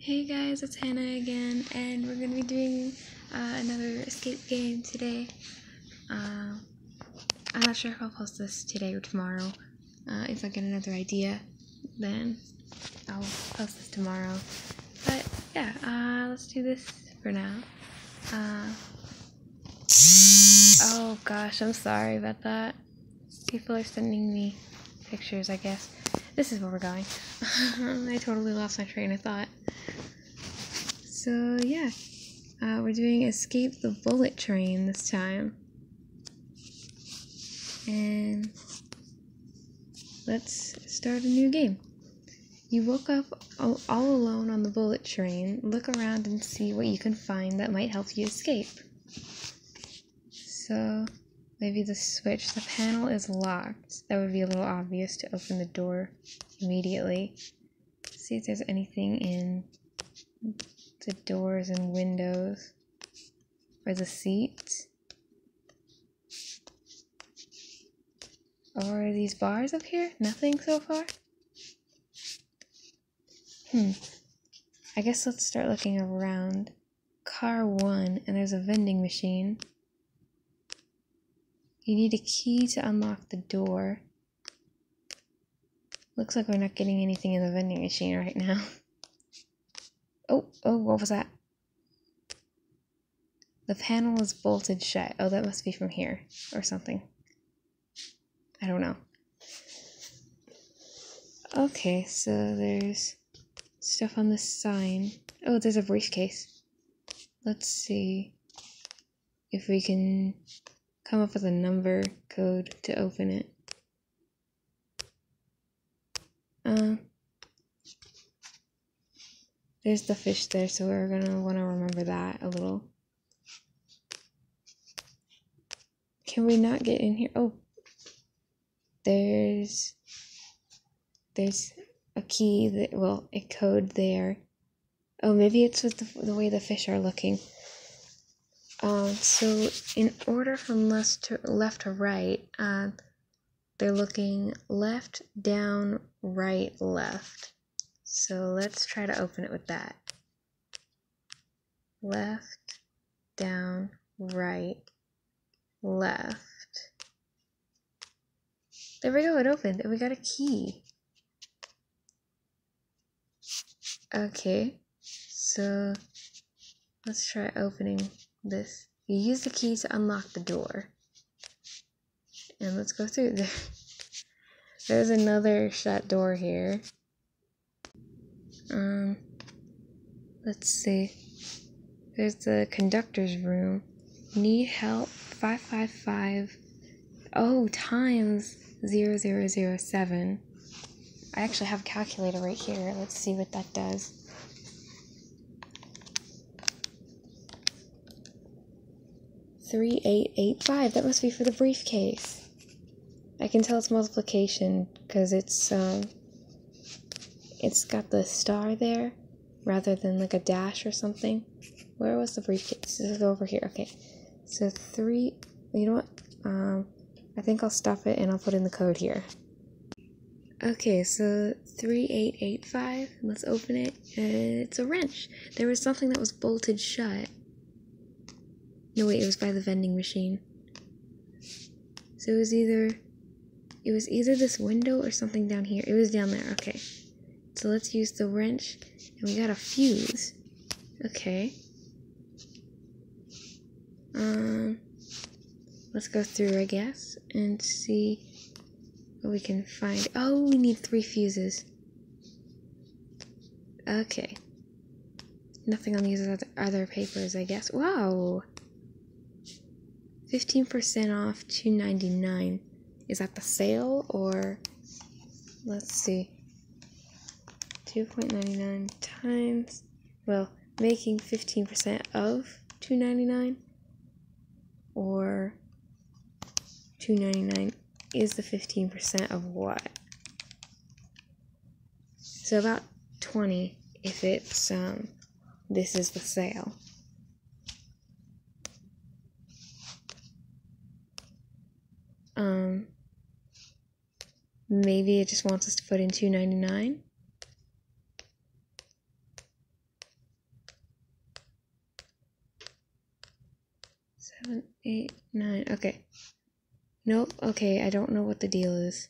Hey guys, it's Hannah again, and we're going to be doing another escape game today. I'm not sure if I'll post this today or tomorrow. If I get another idea, then I'll post this tomorrow. But yeah, let's do this for now. Oh gosh, I'm sorry about that. People are sending me pictures, I guess. This is where we're going. I totally lost my train of thought. So yeah, we're doing Escape the Bullet Train this time. And let's start a new game. You woke up all alone on the bullet train. Look around and see what you can find that might help you escape. So maybe the switch. The panel is locked. That would be a little obvious to open the door immediately. See if there's anything in the doors and windows or the seats. Or are these bars up here? Nothing so far? I guess let's start looking around. Car 1, and there's a vending machine. You need a key to unlock the door. Looks like we're not getting anything in the vending machine right now. Oh, what was that? The panel is bolted shut. Oh, that must be from here or something. I don't know. Okay, so there's stuff on this sign. Oh, there's a briefcase. Let's see if we can come up with a number code to open it. There's the fish there, so we're gonna want to remember that a little. Can we not get in here? Oh, there's a key that, well, a code there. Oh, maybe it's with the way the fish are looking. So in order from left to right, they're looking left, down, right, left. So let's try to open it with that. Left, down, right, left. There we go, it opened, and we got a key. Okay, so let's try opening this. You use the key to unlock the door. And let's go through there. There's another shut door here. Let's see. There's the conductor's room. Need help? 555. Oh, times 0007. I actually have a calculator right here. Let's see what that does. 3885. That must be for the briefcase. I can tell it's multiplication because it's got the star there rather than like a dash or something. Where was the briefcase? Let's go over here. Okay, so 3. You know what? I think I'll stop it and I'll put in the code here. Okay, so 3885. Let's open it. It's a wrench. There was something that was bolted shut. No, wait, it was by the vending machine. So it was either this window or something down here. It was down there. Okay. So let's use the wrench, and we got a fuse. Okay. Let's go through, I guess, and see what we can find. Oh, we need 3 fuses. Okay. Nothing on these other papers, I guess. Wow. 15% off, $2.99. Is that the sale, or let's see. 2.99 times, well, making 15% of $2.99, or $2.99 is the 15% of what? So about 20 if it's this is the sale. Maybe it just wants us to put in $2.99. 7, 8, 9. Okay. Nope. Okay, I don't know what the deal is.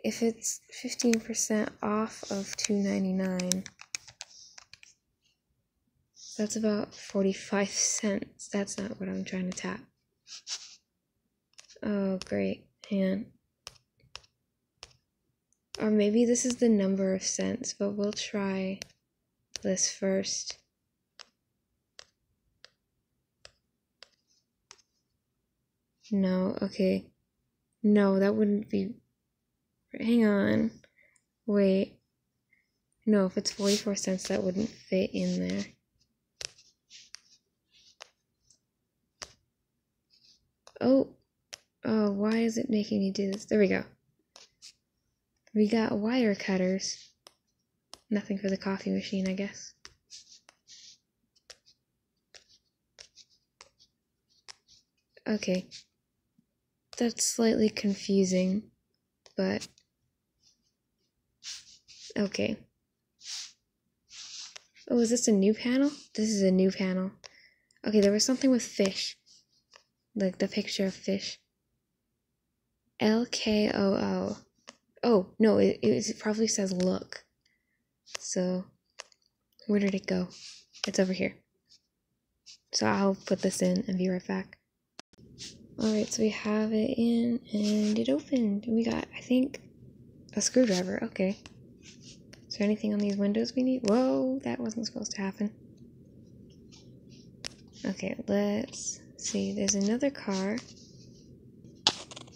If it's 15% off of $2.99, that's about 45 cents. That's not what I'm trying to tap. Oh, great. Hang on. Or maybe this is the number of cents, but we'll try this first. No, okay. No, that wouldn't be... Hang on. Wait. No, if it's 44 cents, that wouldn't fit in there. Oh. Oh, why is it making me do this? There we go. We got wire cutters. Nothing for the coffee machine, I guess. Okay. That's slightly confusing, but... Okay. Oh, is this a new panel? This is a new panel. Okay, there was something with fish. Like the picture of fish. LKOO. Oh, no, it probably says look. So, where did it go? It's over here. So I'll put this in and be right back. Alright, so we have it in, and it opened. And we got, I think, a screwdriver. Okay. Is there anything on these windows we need? Whoa, that wasn't supposed to happen. Okay, let's see. There's another car.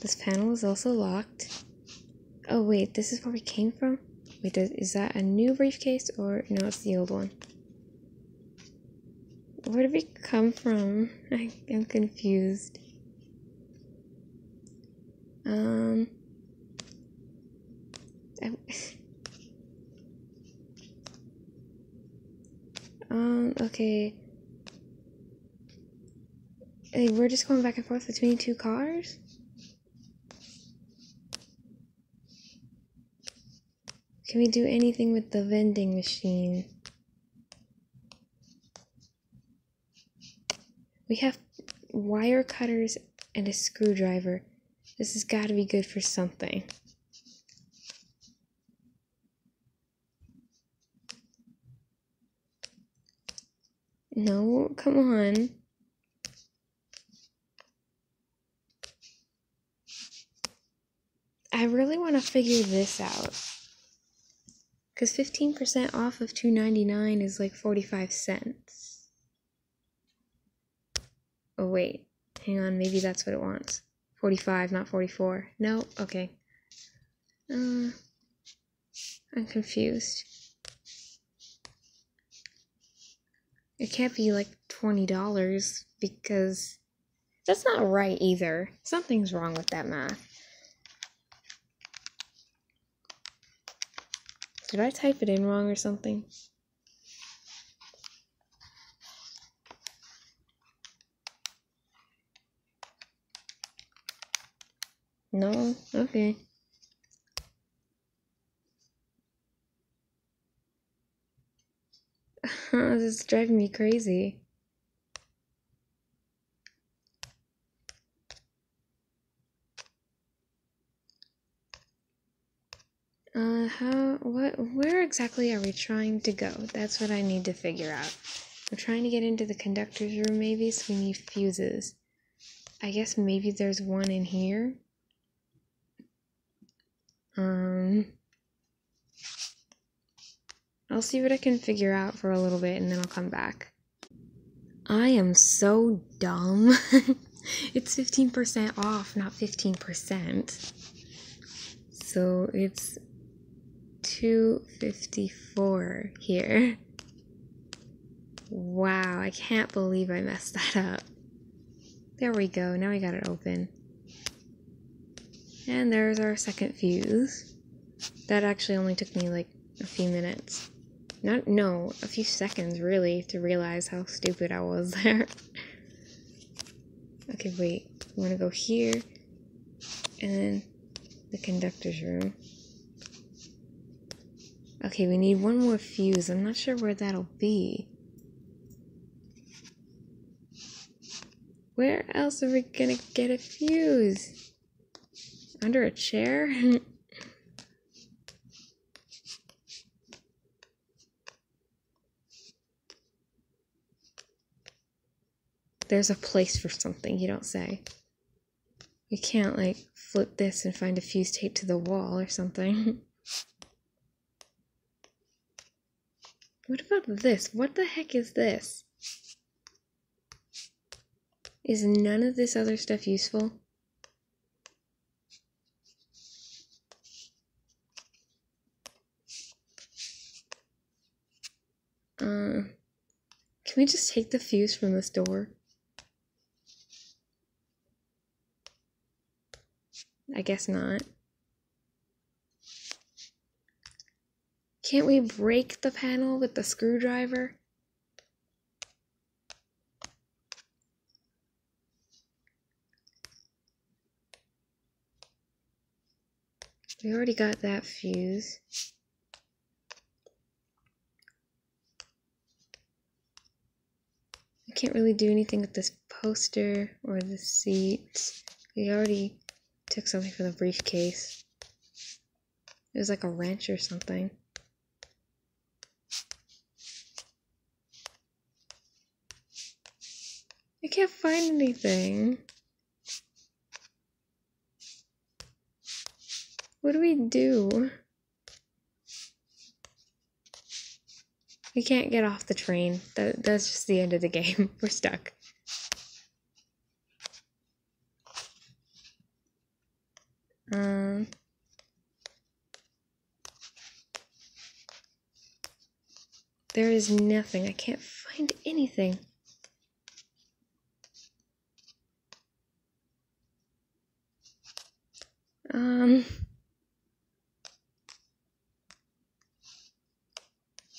This panel is also locked. Oh, wait, this is where we came from? Wait, is that a new briefcase, or no, it's the old one? Where did we come from? I'm confused. Okay. Hey, we're just going back and forth between two cars? Can we do anything with the vending machine? We have wire cutters and a screwdriver. This has got to be good for something. No, come on. I really want to figure this out. Because 15% off of $2.99 is like 45 cents. Oh, wait. Hang on, maybe that's what it wants. 45, not 44. No? Okay. I'm confused. It can't be like $20 because that's not right either. Something's wrong with that math. Did I type it in wrong or something? No? Okay. This is driving me crazy. Where exactly are we trying to go? That's what I need to figure out. I'm trying to get into the conductor's room maybe, so we need fuses. I guess maybe there's one in here. I'll see what I can figure out for a little bit and then I'll come back. I am so dumb. It's 15% off, not 15%. So it's $2.54 here. Wow, I can't believe I messed that up. There we go, now we got it open. And there's our second fuse. That actually only took me like a few minutes. A few seconds really to realize how stupid I was there. Okay, wait. We want to go here. And then the conductor's room. Okay, we need one more fuse. I'm not sure where that'll be. Where else are we gonna get a fuse? Under a chair? There's a place for something, you don't say. You can't, like, flip this and find a fuse taped to the wall or something. What about this? What the heck is this? Is none of this other stuff useful? Can we just take the fuse from this door? I guess not. Can't we break the panel with the screwdriver? We already got that fuse. I can't really do anything with this poster or the seat. We already took something from the briefcase. It was like a wrench or something. I can't find anything. What do we do? We can't get off the train. That's just the end of the game. We're stuck. There is nothing. I can't find anything.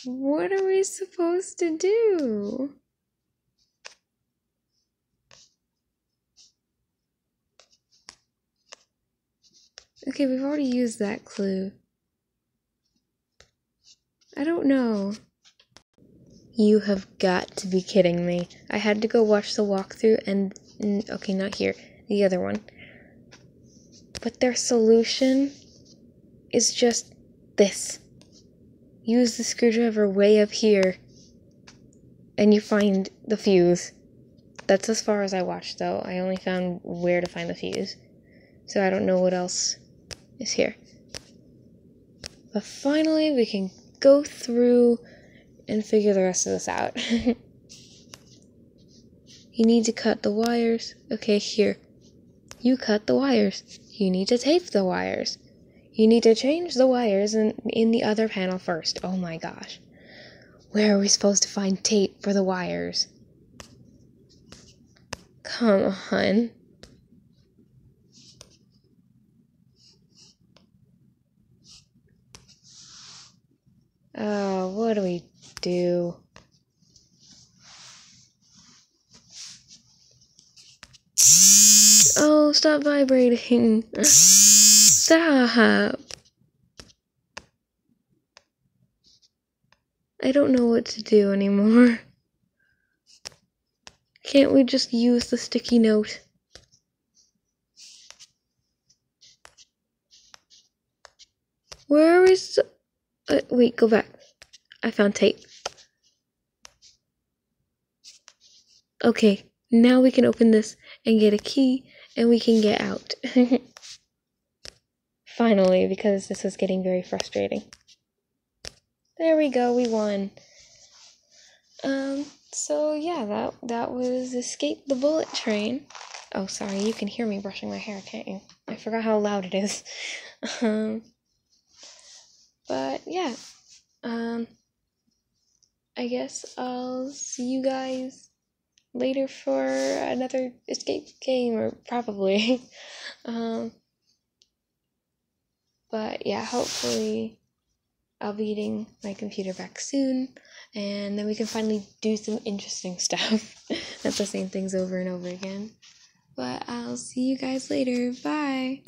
What are we supposed to do? Okay, we've already used that clue. I don't know. You have got to be kidding me. I had to go watch the walkthrough and... okay, not here. The other one. But their solution is just this. Use the screwdriver way up here and you find the fuse. That's as far as I watched, though. I only found where to find the fuse. So I don't know what else is here. But finally, we can go through and figure the rest of this out. You need to cut the wires. Okay, here. You cut the wires. You need to tape the wires. You need to change the wires in the other panel first. Oh my gosh. Where are we supposed to find tape for the wires? Come on. Oh, what do we do? Oh, stop vibrating. Stop. I don't know what to do anymore. Can't we just use the sticky note? Where is... wait, go back. I found tape. Okay, now we can open this and get a key and we can get out. Finally, because this is getting very frustrating. There we go, we won. So yeah, that was Escape the Bullet Train. Oh, sorry, you can hear me brushing my hair, can't you? I forgot how loud it is. But yeah, I guess I'll see you guys later for another escape game, or probably. But yeah, hopefully I'll be getting my computer back soon, and then we can finally do some interesting stuff. Not the same things over and over again. But I'll see you guys later. Bye!